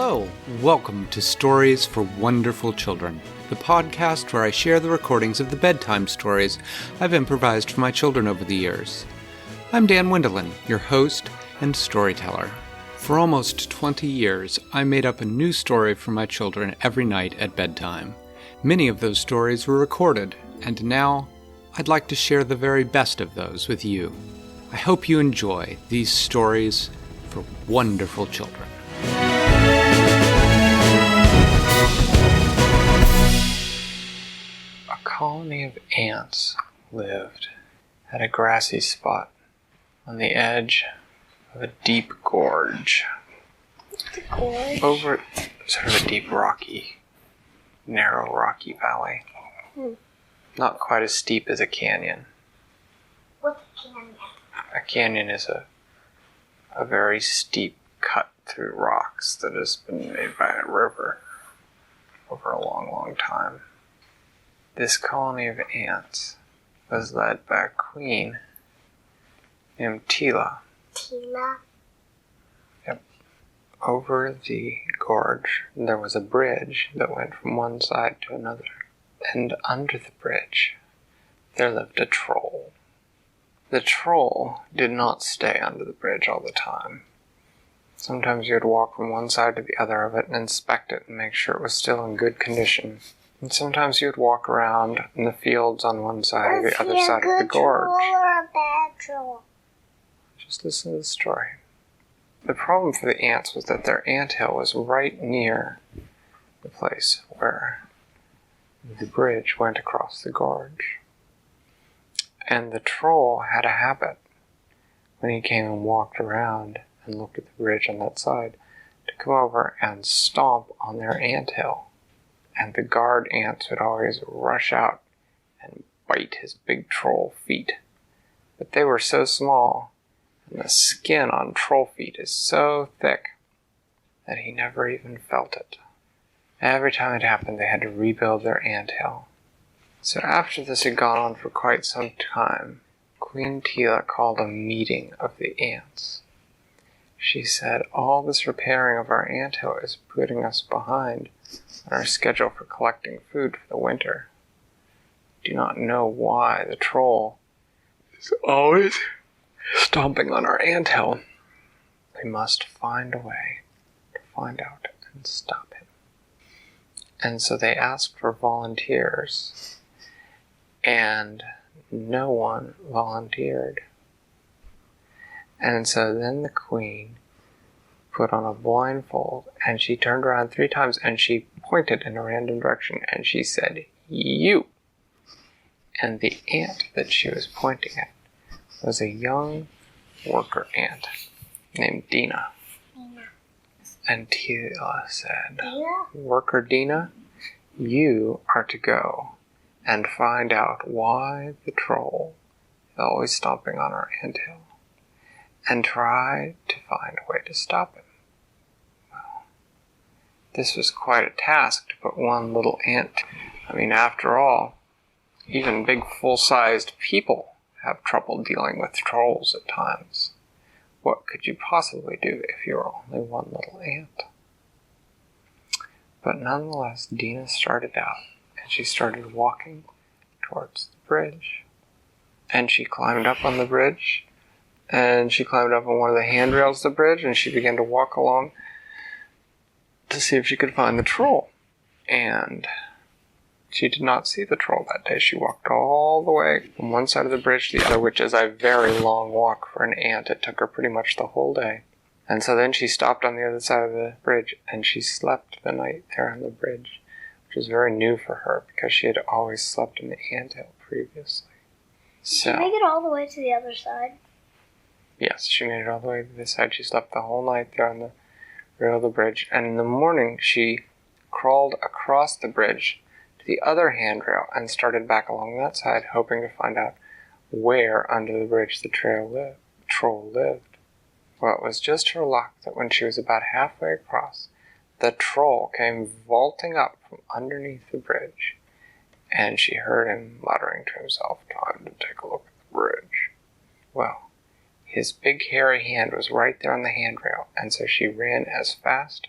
Hello, welcome to Stories for Wonderful Children, the podcast where I share the recordings of the bedtime stories I've improvised for my children over the years. I'm Dan Wendelin, your host and storyteller. For almost 20 years, I made up a new story for my children every night at bedtime. Many of those stories were recorded, and now I'd like to share the very best of those with you. I hope you enjoy these stories for wonderful children. A colony of ants lived at a grassy spot on the edge of a deep gorge. The gorge? Over sort of a deep narrow rocky valley. Not quite as steep as a canyon. What's a canyon? A canyon is a very steep cut through rocks that has been made by a river over a long, long time. This colony of ants was led by a queen named Tila. Tila? Yep. Over the gorge, there was a bridge that went from one side to another. And under the bridge, there lived a troll. The troll did not stay under the bridge all the time. Sometimes you would walk from one side to the other of it and inspect it and make sure it was still in good condition. And sometimes you would walk around in the fields on one side or the other side of the gorge. Troll or a bad troll? Just listen to the story. The problem for the ants was that their anthill was right near the place where the bridge went across the gorge. And the troll had a habit, when he came and walked around and looked at the bridge on that side, to come over and stomp on their anthill. And the guard ants would always rush out and bite his big troll feet. But they were so small, and the skin on troll feet is so thick, that he never even felt it. Every time it happened, they had to rebuild their anthill. So after this had gone on for quite some time, Queen Tila called a meeting of the ants. She said, all this repairing of our anthill is putting us behind on our schedule for collecting food for the winter. Do not know why the troll is always stomping on our anthill. We must find a way to find out and stop him. And so they asked for volunteers, and no one volunteered. And so then the queen put on a blindfold, and she turned around 3 times, and she pointed in a random direction, and she said, "You!" And the ant that she was pointing at was a young worker ant named Dina. And Tila said, "Worker Dina, you are to go and find out why the troll is always stomping on our anthill, and try to find a way to stop him." Well, this was quite a task to put one little ant. After all, even big full-sized people have trouble dealing with trolls at times. What could you possibly do if you were only one little ant? But nonetheless, Dina started out, and she started walking towards the bridge. And she climbed up on the bridge, and she climbed up on one of the handrails of the bridge, and she began to walk along to see if she could find the troll. And she did not see the troll that day. She walked all the way from one side of the bridge to the other, which is a very long walk for an ant. It took her pretty much the whole day. And so then she stopped on the other side of the bridge, and she slept the night there on the bridge, which was very new for her because she had always slept in the anthill previously. So, did she make it all the way to the other side? Yes, she made it all the way to the side. She slept the whole night there on the rail of the bridge, and in the morning she crawled across the bridge to the other handrail and started back along that side, hoping to find out where under the bridge the troll lived. Well, it was just her luck that when she was about halfway across, the troll came vaulting up from underneath the bridge, and she heard him muttering to himself, "Time to take a look at the bridge." Well, his big hairy hand was right there on the handrail, and so she ran as fast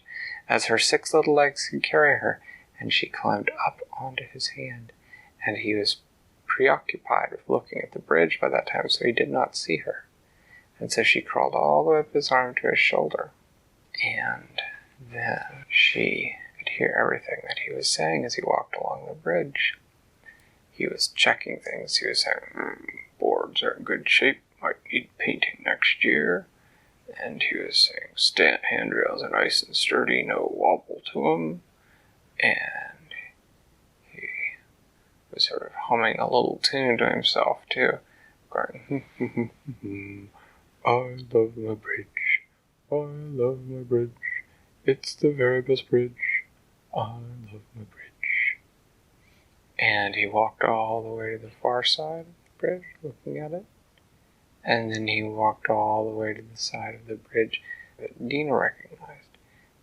as her 6 little legs could carry her, and she climbed up onto his hand, and he was preoccupied with looking at the bridge by that time, so he did not see her. And so she crawled all the way up his arm to his shoulder, and then she could hear everything that he was saying as he walked along the bridge. He was checking things. He was saying, boards are in good shape, might need painting next year. And he was saying, handrails are nice and sturdy, no wobble to them. And he was sort of humming a little tune to himself, too, going, I love my bridge, I love my bridge, it's the very best bridge, I love my bridge. And he walked all the way to the far side of the bridge, looking at it. And then he walked all the way to the side of the bridge that Dina recognized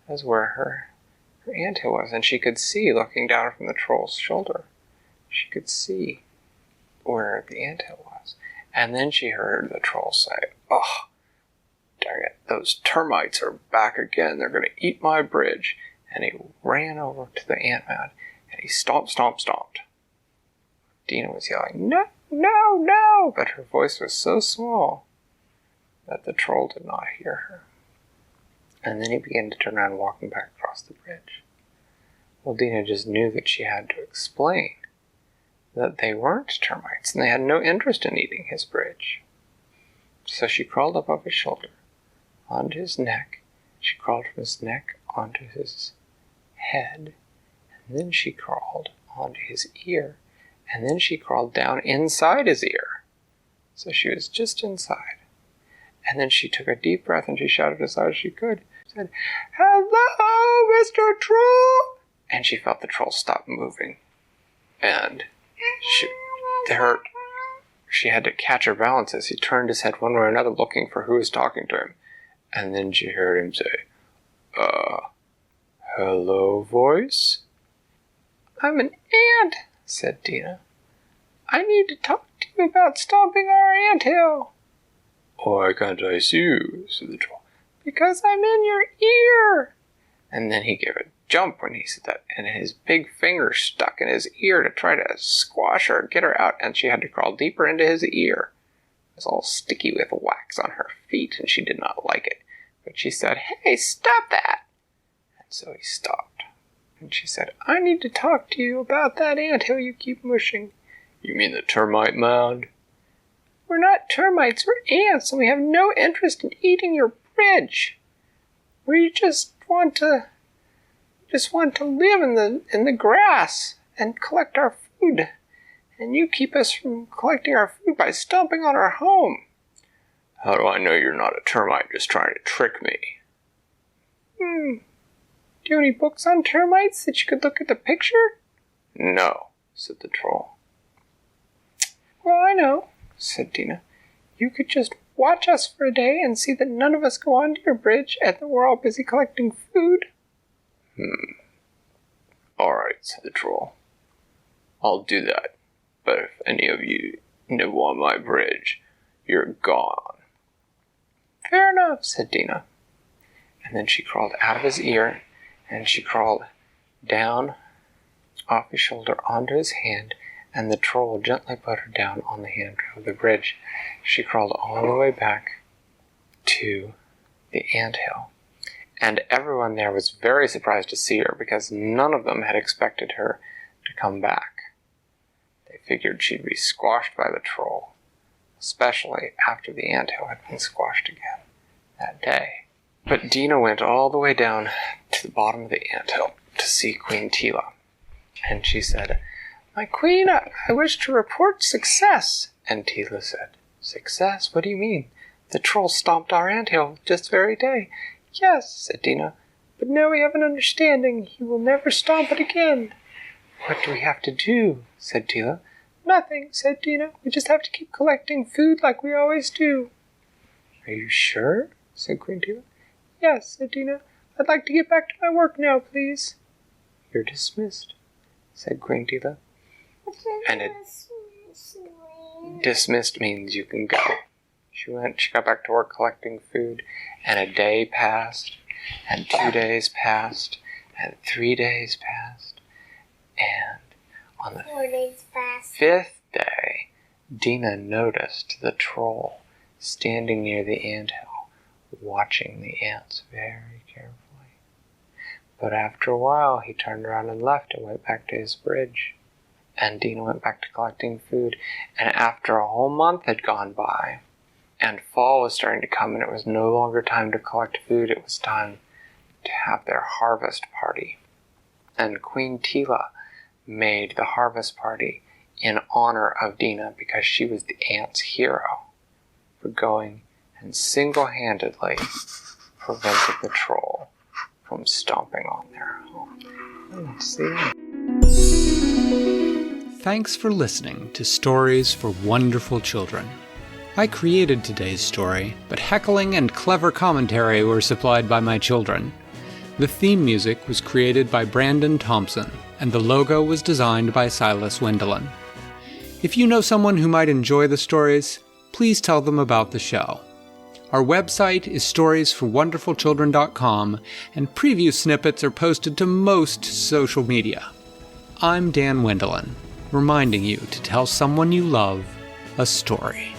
as where her anthill was. And she could see, looking down from the troll's shoulder, she could see where the anthill was. And then she heard the troll say, oh, dang it, those termites are back again. They're going to eat my bridge. And he ran over to the ant mound, and he stomped. Dina was yelling, no, no, no, but her voice was so small that the troll did not hear her. And then he began to turn around, walking back across the bridge. Well, Dina just knew that she had to explain that they weren't termites, and they had no interest in eating his bridge. So she crawled up off his shoulder, onto his neck. She crawled from his neck onto his head, and then she crawled onto his ear, and then she crawled down inside his ear. So she was just inside. And then she took a deep breath and she shouted as loud as she could. She said, hello, Mr. Troll! And she felt the troll stop moving. And she had to catch her balance as he turned his head one way or another looking for who was talking to him. And then she heard him say, hello, voice? I'm an ant, said Dina. I need to talk to you about stomping our anthill. Why can't I see you? Said the troll. Because I'm in your ear. And then he gave a jump when he said that, and his big finger stuck in his ear to try to squash her, get her out, and she had to crawl deeper into his ear. It was all sticky with wax on her feet, and she did not like it. But she said, hey, stop that! And so he stopped. And she said, I need to talk to you about that anthill you keep mushing. You mean the termite mound? We're not termites, we're ants, and we have no interest in eating your bridge. We just want to live in the grass and collect our food. And you keep us from collecting our food by stomping on our home. How do I know you're not a termite just trying to trick me? Do you have any books on termites that you could look at the picture? No, said the troll. Well, I know, said Dina. You could just watch us for a day and see that none of us go onto your bridge and that we're all busy collecting food. All right, said the troll. I'll do that. But if any of you nibble on my bridge, you're gone. Fair enough, said Dina. And then she crawled out of his ear, and she crawled down off his shoulder onto his hand, and the troll gently put her down on the handrail of the bridge. She crawled all the way back to the anthill. And everyone there was very surprised to see her, because none of them had expected her to come back. They figured she'd be squashed by the troll, especially after the anthill had been squashed again that day. But Dina went all the way down to the bottom of the anthill to see Queen Tila. And she said, My queen, I wish to report success. And Tila said, Success? What do you mean? The troll stomped our anthill this very day. Yes, said Dina, but now we have an understanding. He will never stomp it again. What do we have to do? Said Tila. Nothing, said Dina. We just have to keep collecting food like we always do. Are you sure? Said Queen Tila. Yes, said Dina. I'd like to get back to my work now, please. You're dismissed, said Queen Tila. And dismissed means you can go. She got back to work collecting food, and a day passed, and 2 days passed, and 3 days passed, and on the 4 days passed. 5th day, Dina noticed the troll standing near the anthill, watching the ants very carefully. But after a while, he turned around and left and went back to his bridge. And Dina went back to collecting food. And after a whole month had gone by, and fall was starting to come, and it was no longer time to collect food, it was time to have their harvest party. And Queen Tila made the harvest party in honor of Dina because she was the ants' hero for going and single-handedly prevented the troll from stomping on their home. Let's see. Thanks for listening to Stories for Wonderful Children. I created today's story, but heckling and clever commentary were supplied by my children. The theme music was created by Brandon Thompson, and the logo was designed by Silas Wendelin. If you know someone who might enjoy the stories, please tell them about the show. Our website is storiesforwonderfulchildren.com, and preview snippets are posted to most social media. I'm Dan Wendelin, reminding you to tell someone you love a story.